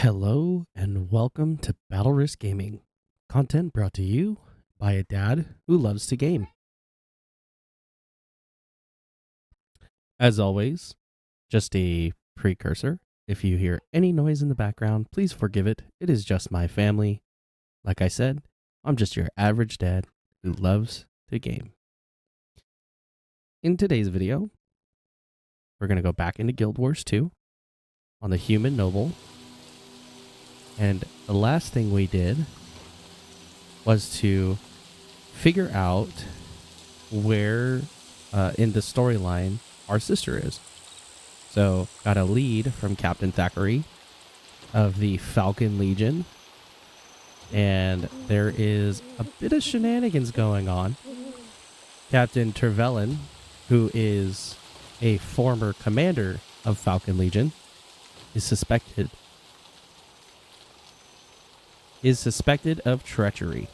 Hello and welcome to BattleRisk Gaming. Content brought to you by a dad who loves to game. As always, just a precursor. If you hear any noise in the background, please forgive it. It is just my family. Like I said, I'm just your average dad who loves to game. In today's video, we're going to go back into Guild Wars 2 on the Human Noble. And the last thing we did was to figure out where in the storyline our sister is. So got a lead from Captain Thackeray of the Falcon Legion. And there is a bit of shenanigans going on. Captain Trevelyan, who is a former commander of Falcon Legion, is suspected of treachery.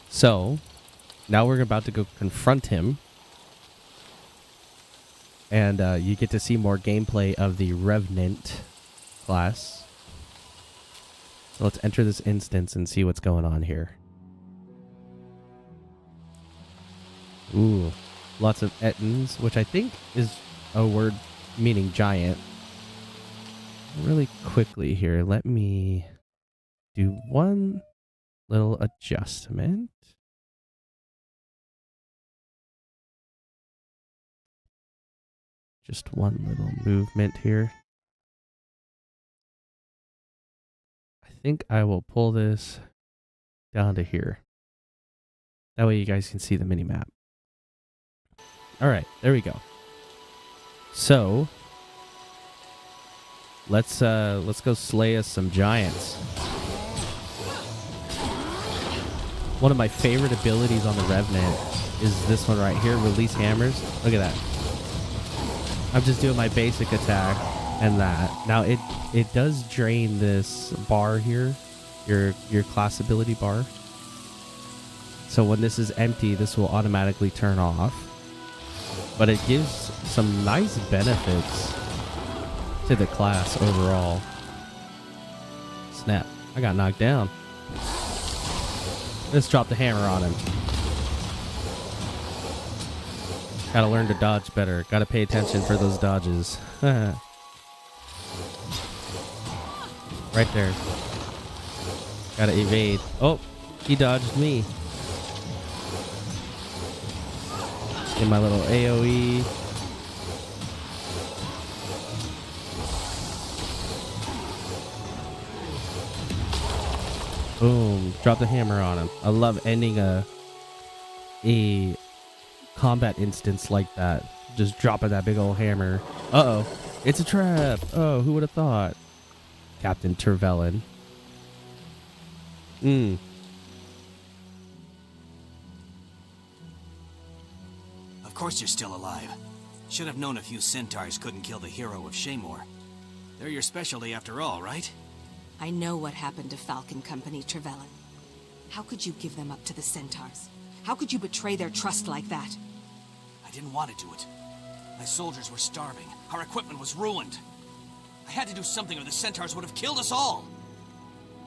So, now we're about to go confront him. And you get to see more gameplay of the Revenant class. So let's enter this instance and see what's going on here. Ooh, lots of ettins, which I think is a word meaning giant. Really quickly here, let me do one little adjustment. Just one little movement here. I think I will pull this down to here. That way you guys can see the mini map. All right, there we go. So let's go slay us some giants. One of my favorite abilities on the Revenant is this one right here, release hammers. Look at that. I'm just doing my basic attack and that. Now it does drain this bar here, your class ability bar. So when this is empty, this will automatically turn off. But it gives some nice benefits to the class overall. Snap. I got knocked down. Let's drop the hammer on him. Gotta learn to dodge better. Gotta pay attention for those dodges. Right there. Gotta evade. Oh, he dodged me. In my little AoE. Boom. Drop the hammer on him. I love ending a combat instance like that. Just dropping that big old hammer. Uh-oh. It's a trap. Oh, who would have thought? Captain Trevelyan. Of course you're still alive. Should have known a few centaurs couldn't kill the hero of Shaymore. They're your specialty after all, right? I know what happened to Falcon Company, Trevelyan. How could you give them up to the centaurs? How could you betray their trust like that? I didn't want to do it. My soldiers were starving. Our equipment was ruined. I had to do something or the centaurs would have killed us all.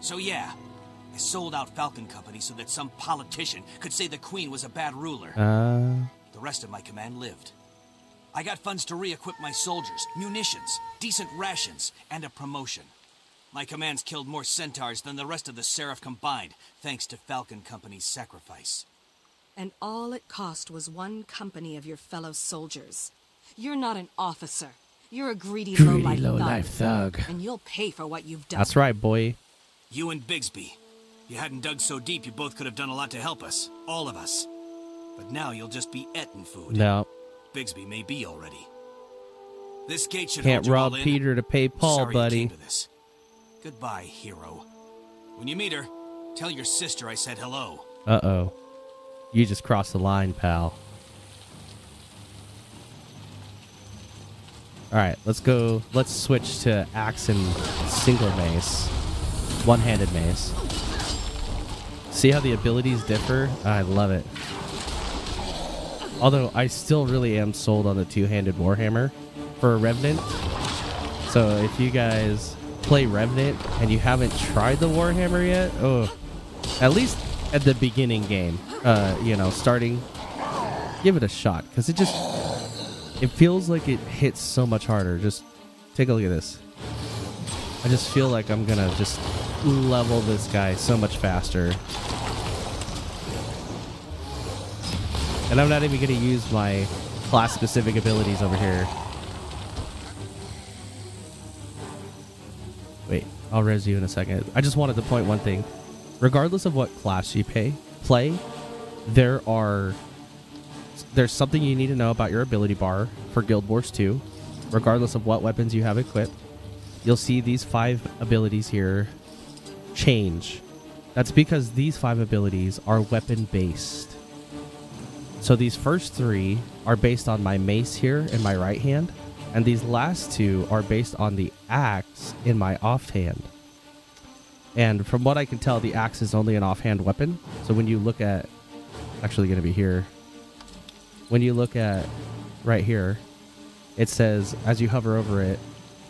So yeah, I sold out Falcon Company so that some politician could say the Queen was a bad ruler. The rest of my command lived. I got funds to re-equip my soldiers, munitions, decent rations, and a promotion. My commands killed more centaurs than the rest of the Seraph combined, thanks to Falcon Company's sacrifice. And all it cost was one company of your fellow soldiers. You're not an officer. You're a greedy low-life thug. And you'll pay for what you've done. That's right, boy. You and Bigsby. You hadn't dug so deep, you both could have done a lot to help us. All of us. But now you'll just be ettin' food. No. Bigsby may be already. This gate should Can't hold you rob all in. Peter to pay Paul, Sorry buddy. It came to this. Goodbye, hero. When you meet her, tell your sister I said hello. Uh-oh. You just crossed the line, pal. Alright, let's go. Let's switch to axe and single mace. One-handed mace. See how the abilities differ? I love it. Although I still really am sold on the two-handed Warhammer for a Revenant. So if you guys play Revenant and you haven't tried the Warhammer yet, at least at the beginning game, starting, give it a shot, because it feels like it hits so much harder. Just take a look at this. I just feel like I'm gonna just level this guy so much faster. And I'm not even gonna use my class-specific abilities over here. Wait, I'll res you in a second. I just wanted to point one thing. Regardless of what class you play, there's something you need to know about your ability bar for Guild Wars 2. Regardless of what weapons you have equipped, you'll see these 5 abilities here change. That's because these 5 abilities are weapon-based. So these first 3 are based on my mace here in my right hand, and these last 2 are based on the axe in my offhand. And from what I can tell, the axe is only an offhand weapon. So when you look at, actually going to be here, when you look at right here, it says, as you hover over it,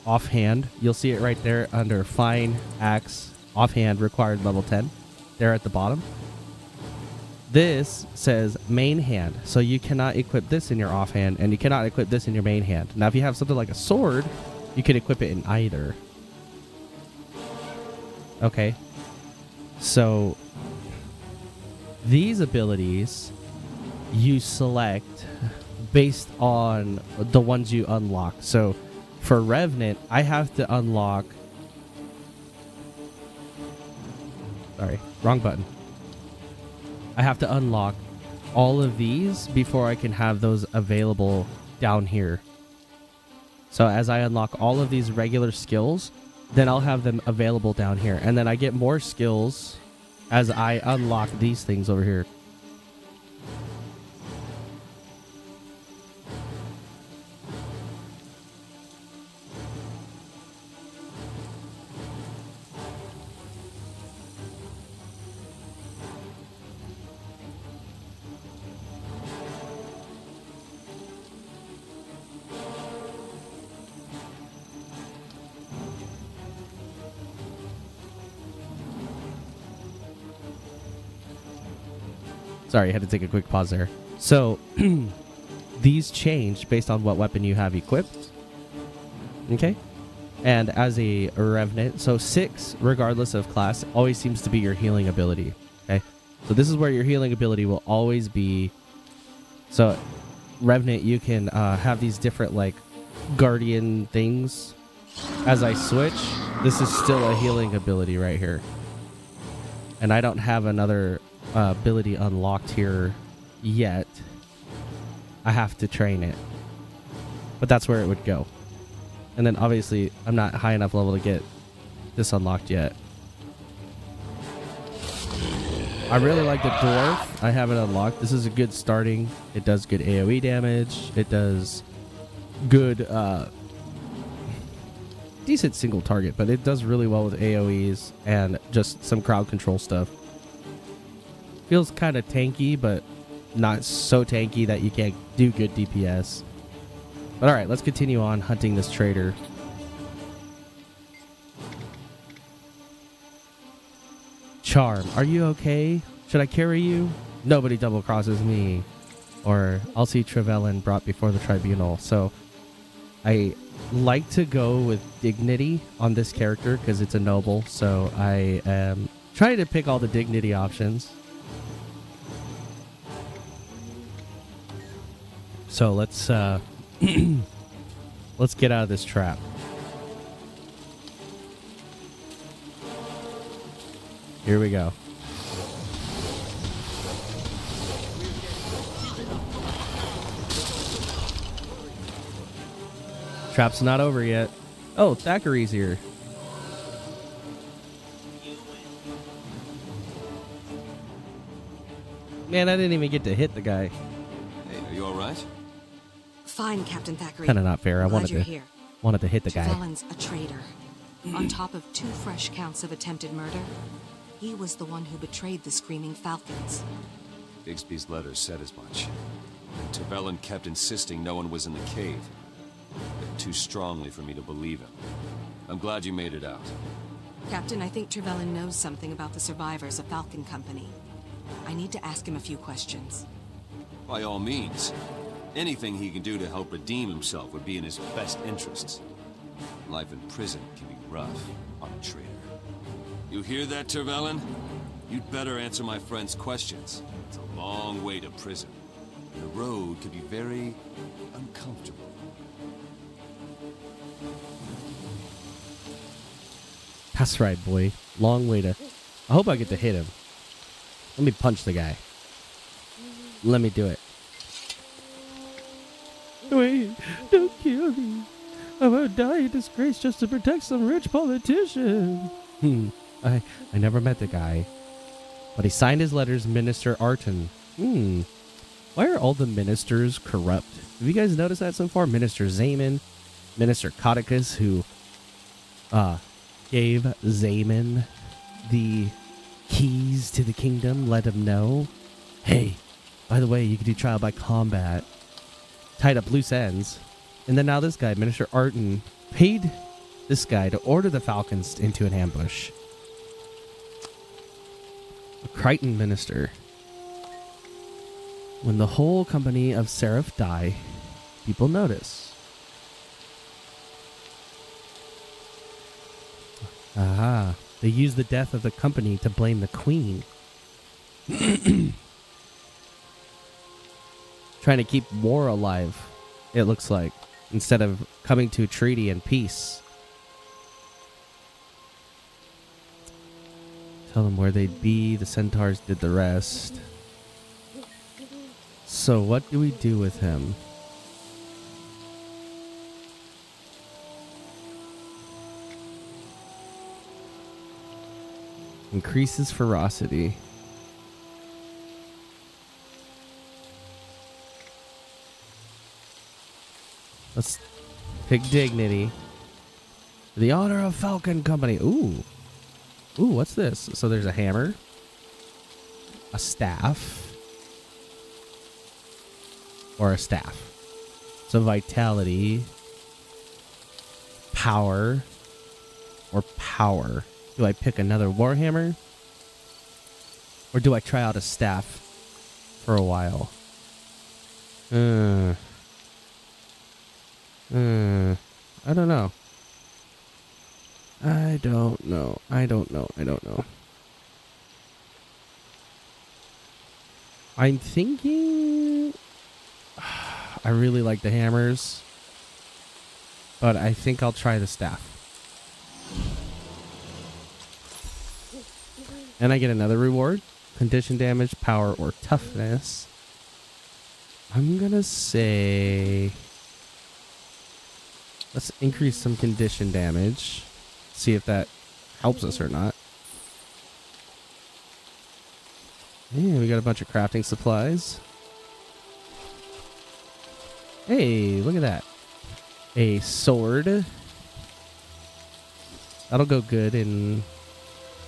offhand, you'll see it right there under fine axe, offhand, required level 10, there at the bottom. This says main hand, so you cannot equip this in your offhand, and you cannot equip this in your main hand. Now, if you have something like a sword, you can equip it in either. Okay. So, these abilities you select based on the ones you unlock. So, for Revenant, I have to unlock... Sorry, wrong button. I have to unlock all of these before I can have those available down here. So as I unlock all of these regular skills, then I'll have them available down here. And then I get more skills as I unlock these things over here. Sorry, I had to take a quick pause there. So, these change based on what weapon you have equipped. Okay? And as a Revenant, so 6, regardless of class, always seems to be your healing ability. Okay? So this is where your healing ability will always be. So, Revenant, you can have these different, like, guardian things. As I switch, this is still a healing ability right here. And I don't have another... ability unlocked here yet. I have to train it, but that's where it would go. And then obviously I'm not high enough level to get this unlocked yet. I really like the dwarf. I have it unlocked. This is a good starting. It does good AoE damage. It does good decent single target, but it does really well with AoEs and just some crowd control stuff. Feels kind of tanky, but not so tanky that you can't do good DPS. But alright, let's continue on hunting this traitor. Charm, are you okay? Should I carry you? Nobody double crosses me. Or I'll see Trevelyan brought before the tribunal. So I like to go with dignity on this character because it's a noble. So I am trying to pick all the dignity options. So let's let's get out of this trap. Here we go. Trap's not over yet. Oh, Thackeray's here. Man, I didn't even get to hit the guy. Hey, are you all right? Fine, Captain Thackeray. Kind of not fair. I Glad you're here. wanted to hit the guy. Trevelyan's a traitor. On top of 2 fresh counts of attempted murder, He was the one who betrayed the Screaming Falcons. Bigsby's letters said as much. And Trevelyan kept insisting no one was in the cave. But too strongly for me to believe him. I'm glad you made it out. Captain, I think Trevelyan knows something about the survivors of Falcon Company. I need to ask him a few questions. By all means. Anything he can do to help redeem himself would be in his best interests. Life in prison can be rough on a traitor. You hear that, Trevelyan? You'd better answer my friend's questions. It's a long way to prison. And the road could be very uncomfortable. That's right, boy. Long way to... I hope I get to hit him. Let me punch the guy. Let me do it. Wait, don't kill me. I won't die in disgrace just to protect some rich politician. I never met the guy. But he signed his letters Minister Arton. Why are all the ministers corrupt? Have you guys noticed that so far? Minister Zaman, Minister Codicus, who gave Zaman the keys to the kingdom, let him know, hey, by the way, you can do trial by combat. Tied up loose ends. And then now this guy, Minister Arton, paid this guy to order the Falcons into an ambush. A Crichton minister. When the whole company of Seraph die, people notice. Aha. They use the death of the company to blame the queen. Trying to keep war alive, it looks like, instead of coming to a treaty and peace. Tell them where they'd be. The centaurs did the rest. So what do we do with him? Increases ferocity. Let's pick dignity. The honor of Falcon Company. Ooh. Ooh, what's this? So there's a hammer. A staff. Or a staff. So vitality. Power. Or power. Do I pick another warhammer? Or do I try out a staff for a while? I don't know. I don't know. I'm thinking... I really like the hammers. But I think I'll try the staff. And I get another reward. Condition damage, power, or toughness. I'm gonna say... Let's increase some condition damage. See if that helps us or not. Yeah, we got a bunch of crafting supplies. Hey, look at that. A sword. That'll go good in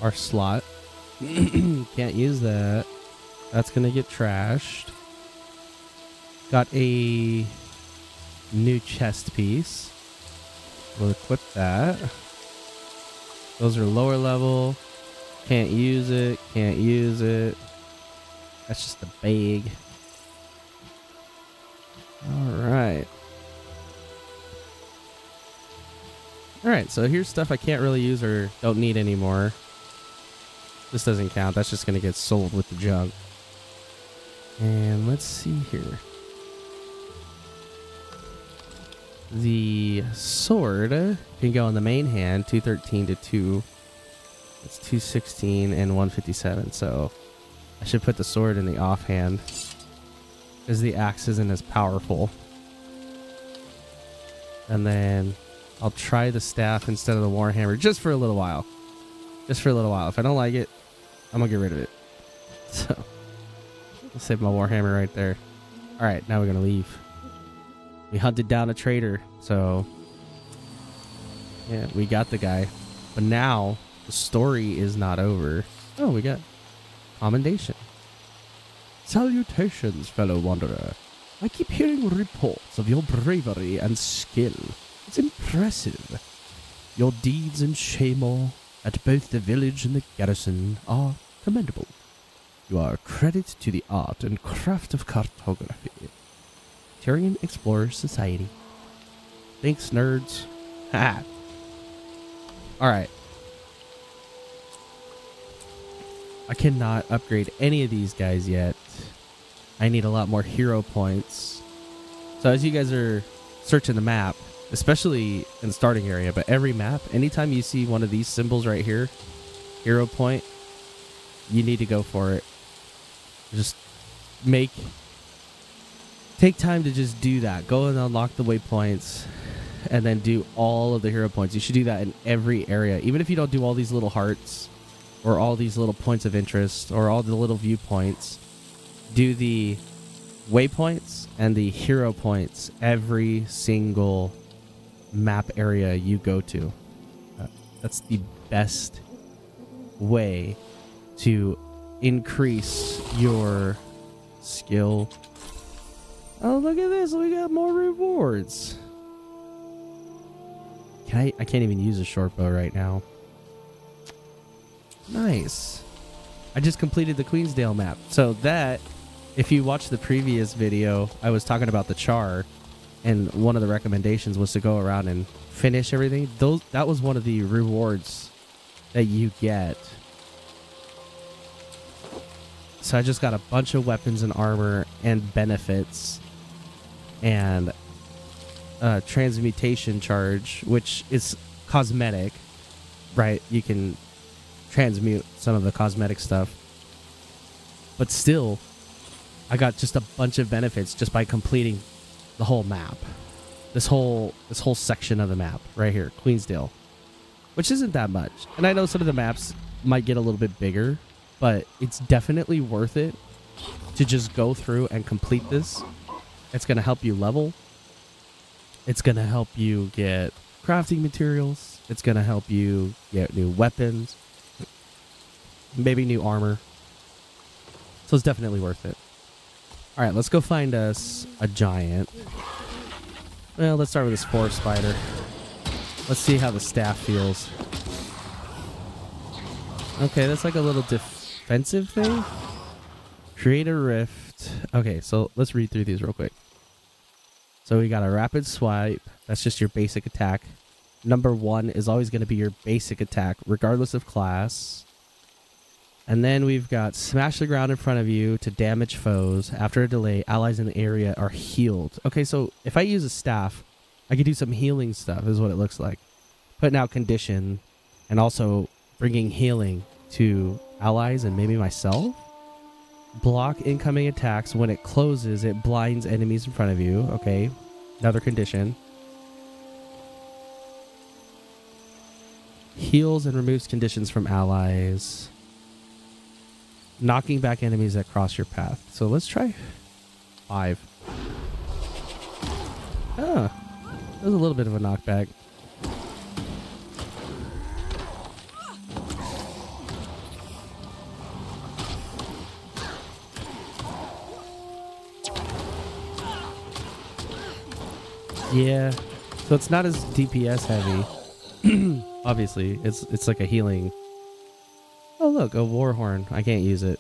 our slot. Can't use that. That's gonna get trashed. Got a new chest piece. We'll equip that. Those are lower level. Can't use it. Can't use it. That's just a bag. Alright. Alright, so here's stuff I can't really use or don't need anymore. This doesn't count. That's just going to get sold with the junk. And let's see here. The sword can go on the main hand, 213 to 2. That's 216 and 157. So I should put the sword in the offhand, because the axe isn't as powerful. And then I'll try the staff instead of the warhammer just for a little while. Just for a little while. If I don't like it, I'm gonna get rid of it. So I'll save my warhammer right there. All right, now we're gonna leave. We hunted down a traitor, so yeah, we got the guy. But now the story is not over. Oh, we got commendation. Salutations, fellow wanderer. I keep hearing reports of your bravery and skill. It's impressive. Your deeds in Shaymore, at both the village and the garrison, are commendable. You are a credit to the art and craft of cartography. Tyrian Explorers Society. Thanks, nerds. Ha! Alright. I cannot upgrade any of these guys yet. I need a lot more hero points. So as you guys are searching the map, especially in the starting area, but every map, anytime you see one of these symbols right here, hero point, you need to go for it. Just take time to just do that. Go and unlock the waypoints and then do all of the hero points. You should do that in every area. Even if you don't do all these little hearts or all these little points of interest or all the little viewpoints, do the waypoints and the hero points every single map area you go to. That's the best way to increase your skill. Oh, look at this. We got more rewards. I can't even use a short bow right now. Nice. I just completed the Queensdale map. So that, if you watch the previous video, I was talking about the char, and one of the recommendations was to go around and finish everything. That was one of the rewards that you get. So I just got a bunch of weapons and armor and benefits and transmutation charge, which is cosmetic, right? You can transmute some of the cosmetic stuff, but still I got just a bunch of benefits just by completing the whole map. This whole section of the map right here, Queensdale, which isn't that much. And I know some of the maps might get a little bit bigger, but it's definitely worth it to just go through and complete this. It's going to help you level. It's going to help you get crafting materials. It's going to help you get new weapons, maybe new armor. So it's definitely worth it. All right, let's go find us a giant. Well, let's start with this forest spider. Let's see how the staff feels. Okay, that's like a little defensive thing. Create a rift. Okay, so let's read through these real quick. So we got a rapid swipe. That's just your basic attack. Number 1 is always going to be your basic attack, regardless of class. And then we've got smash the ground in front of you to damage foes. After a delay, allies in the area are healed. Okay, so if I use a staff, I could do some healing stuff, is what it looks like. Putting out condition and also bringing healing to allies and maybe myself. Block incoming attacks. When it closes, it blinds enemies in front of you. Okay, another condition. Heals and removes conditions from allies. Knocking back enemies that cross your path. So let's try 5. Ah, that was a little bit of a knockback. Yeah, so it's not as DPS heavy. Obviously, it's like a healing. Oh look, a war horn. I can't use it.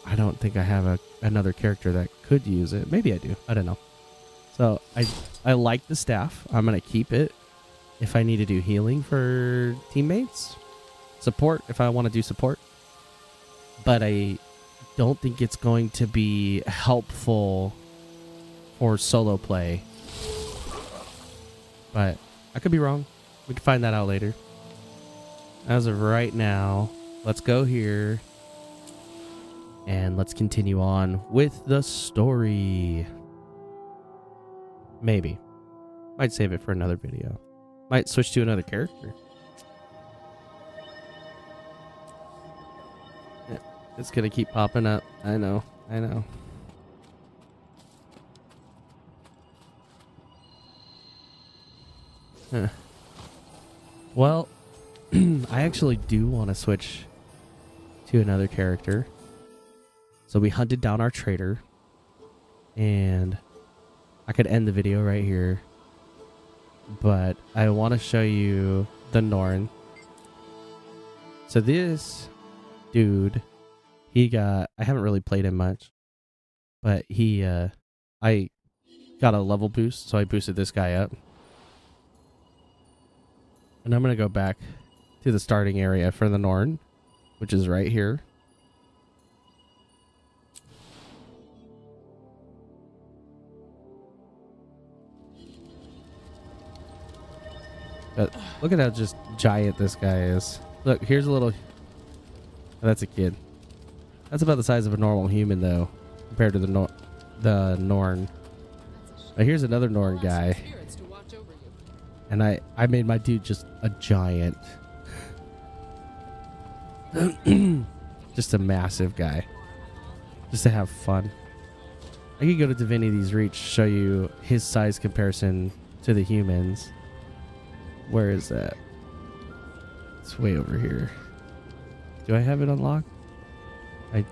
I don't think I have another character that could use it. Maybe I do. I don't know. So I like the staff. I'm gonna keep it if I need to do healing for teammates. Support if I want to do support. But I don't think it's going to be helpful for solo play. But I could be wrong. We can find that out later. As of right now, let's go here and let's continue on with the story. Maybe. Might save it for another video. Might switch to another character. Yeah, it's gonna keep popping up. I know. Huh. Well, I actually do want to switch to another character. So we hunted down our traitor, and I could end the video right here, but I want to show you the Norn. So this dude, I haven't really played him much, but I got a level boost, so I boosted this guy up. And I'm going to go back to the starting area for the Norn, which is right here. But look at how just giant this guy is. Look, here's a little... Oh, that's a kid. That's about the size of a normal human, though, compared to the Norn. Now, here's another Norn guy. And I made my dude just a giant. Just a massive guy. Just to have fun. I could go to Divinity's Reach, show you his size comparison to the humans. Where is that? It's way over here. Do I have it unlocked?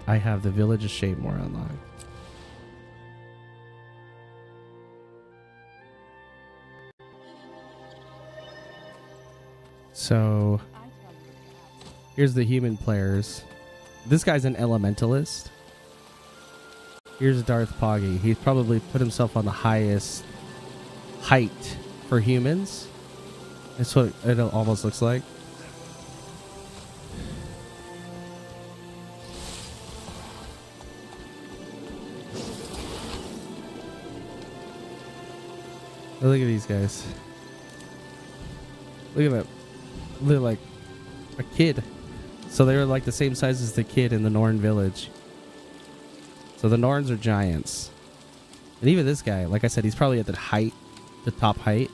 I have the Village of Shaymore unlocked. So here's the human players. This guy's an elementalist. Here's Darth Poggy. He's probably put himself on the highest height for humans. That's what it almost looks like. Oh, look at these guys. Look at that. They're like a kid. So they're like the same size as the kid in the Norn village. So the Norns are giants. And even this guy, like I said, he's probably at the top height.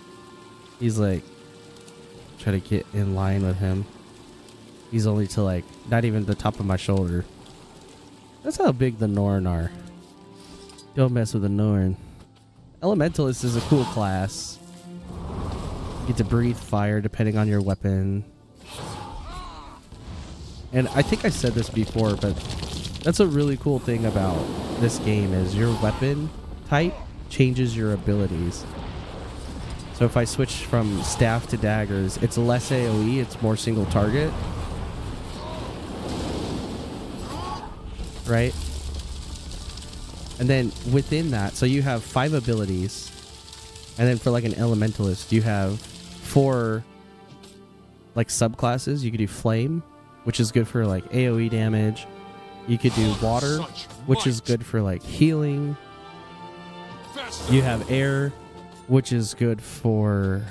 He's like, try to get in line with him. He's only to like, not even the top of my shoulder. That's how big the Norn are. Don't mess with the Norn. Elementalist is a cool class. You get to breathe fire depending on your weapon. And I think I said this before, but that's a really cool thing about this game is your weapon type changes your abilities. So if I switch from staff to daggers, it's less AoE, it's more single target. Right? And then within that, so you have 5 abilities. And then for like an elementalist, you have 4 like subclasses. You could do flame, which is good for like AoE damage. You could do water, which is good for like healing. You have air, which is good for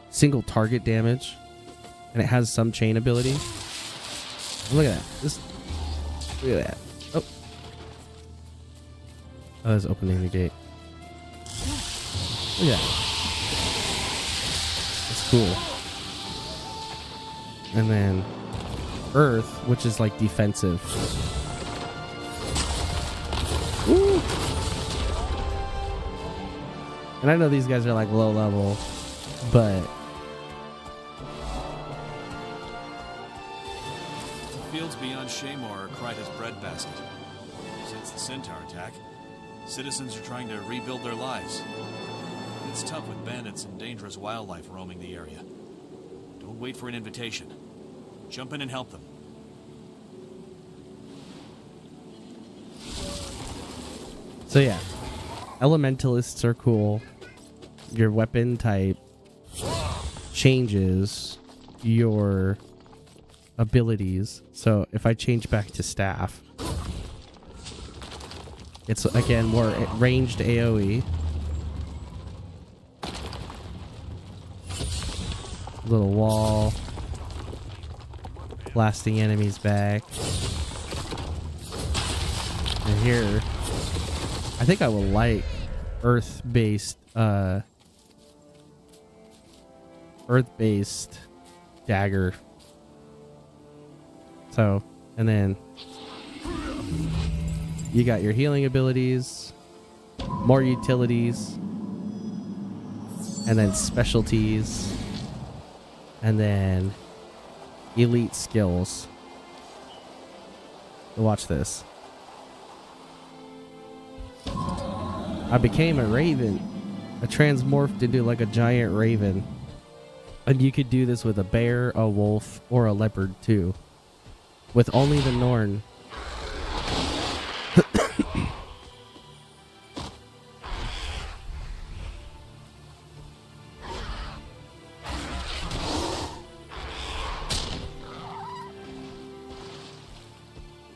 single target damage. And it has some chain ability. Look at that. Look at that. Oh. Oh, that's opening the gate. Look at that. That's cool. And then Earth, which is like defensive. Woo! And I know these guys are like low level, but the fields beyond Shaymore are Kryta's breadbasket. Since the Centaur attack, citizens are trying to rebuild their lives. It's tough with bandits and dangerous wildlife roaming the area. Don't wait for an invitation. Jump in and help them. So yeah, elementalists are cool. Your weapon type changes your abilities. So if I change back to staff, it's again more ranged AoE. Little wall. Blasting enemies back. And here, I think I will like earth-based dagger. So, and then you got your healing abilities, more utilities, and then specialties, and then elite skills. Watch this. I became a raven. I transmorphed into like a giant raven. And you could do this with a bear, a wolf, or a leopard too. With only the Norn.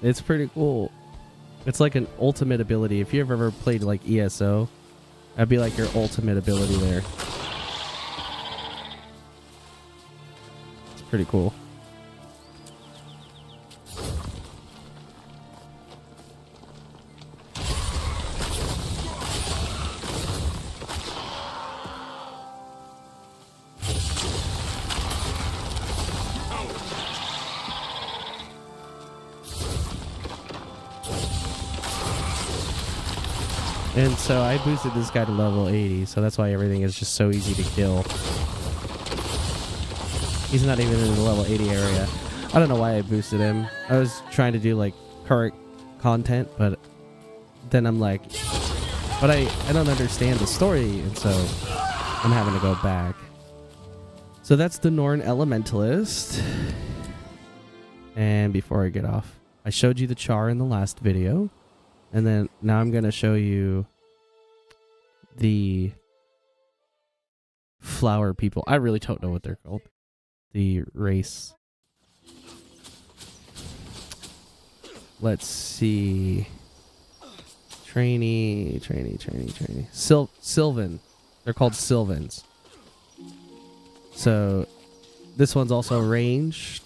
It's pretty cool. It's like an ultimate ability. If you've ever played like ESO, that'd be like your ultimate ability there. It's pretty cool. And so I boosted this guy to level 80, so that's why everything is just so easy to kill. He's not even in the level 80 area. I don't know why I boosted him. I was trying to do like current content, but then I'm like, but I don't understand the story, and so I'm having to go back. So that's the Norn Elementalist. And before I get off, I showed you the char in the last video. And then now I'm going to show you the flower people. I really don't know what they're called. The race. Let's see. Trainee. Sylvan. They're called Sylvans. So this one's also ranged.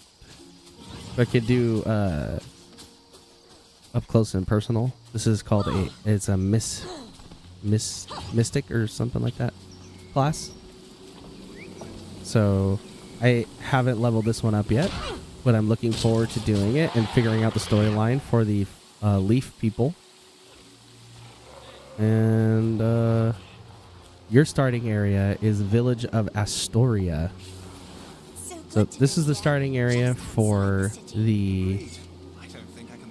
I could do up close and personal. This is called it's a mystic or something like that class. So I haven't leveled this one up yet, but I'm looking forward to doing it and figuring out the storyline for the leaf people. And your starting area is Village of Astoria. So this is the starting area for the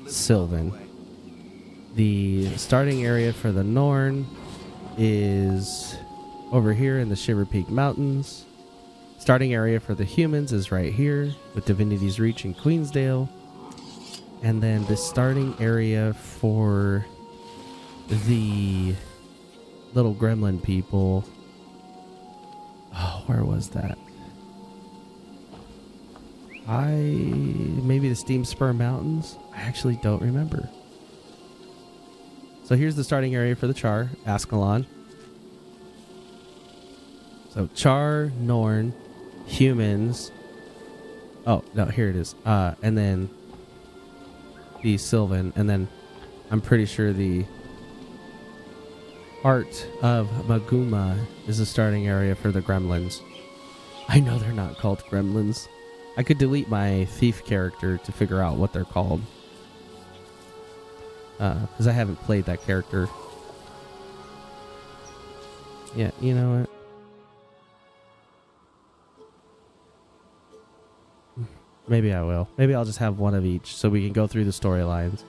Sylvan. The starting area for the Norn is over here in the Shiver Peak Mountains. Starting area for the humans is right here with Divinity's Reach in Queensdale. And then the starting area for the little gremlin people. Oh, where was that? Maybe the Steam Spur Mountains? I actually don't remember. So here's the starting area for the Char, Ascalon. So Char, Norn, humans. Oh, no, here it is. And then the Sylvan. And then I'm pretty sure the Heart of Maguma is the starting area for the gremlins. I know they're not called gremlins. I could delete my thief character to figure out what they're called. Because I haven't played that character. Yeah, you know what? Maybe I will. Maybe I'll just have one of each so we can go through the storylines.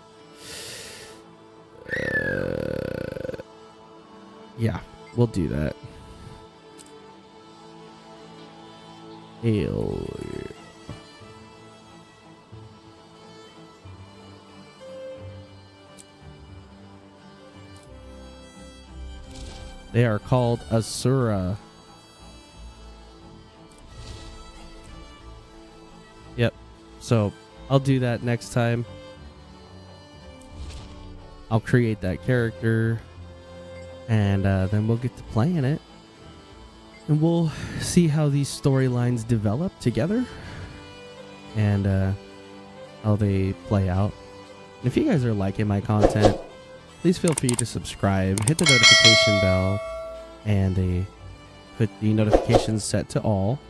Yeah, we'll do that. They are called Asura. Yep. So I'll do that next time. I'll create that character. And then we'll get to playing it. And we'll see how these storylines develop together. And how they play out. And if you guys are liking my content, please feel free to subscribe, hit the notification bell, and put the notifications set to all.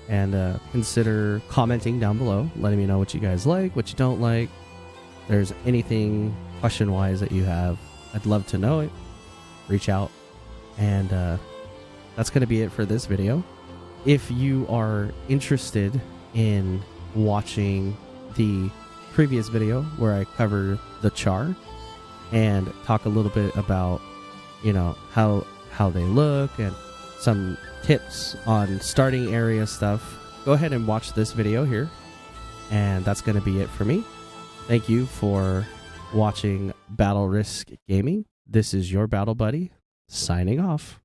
And consider commenting down below, letting me know what you guys like, what you don't like. If there's anything question-wise that you have, I'd love to know it. Reach out. And that's going to be it for this video. If you are interested in watching the previous video where I cover the char and talk a little bit about, you know, how they look and some tips on starting area stuff, go ahead and watch this video here. And that's going to be it for me. Thank you for watching BattleRisk Gaming. This is your Battle Buddy, signing off.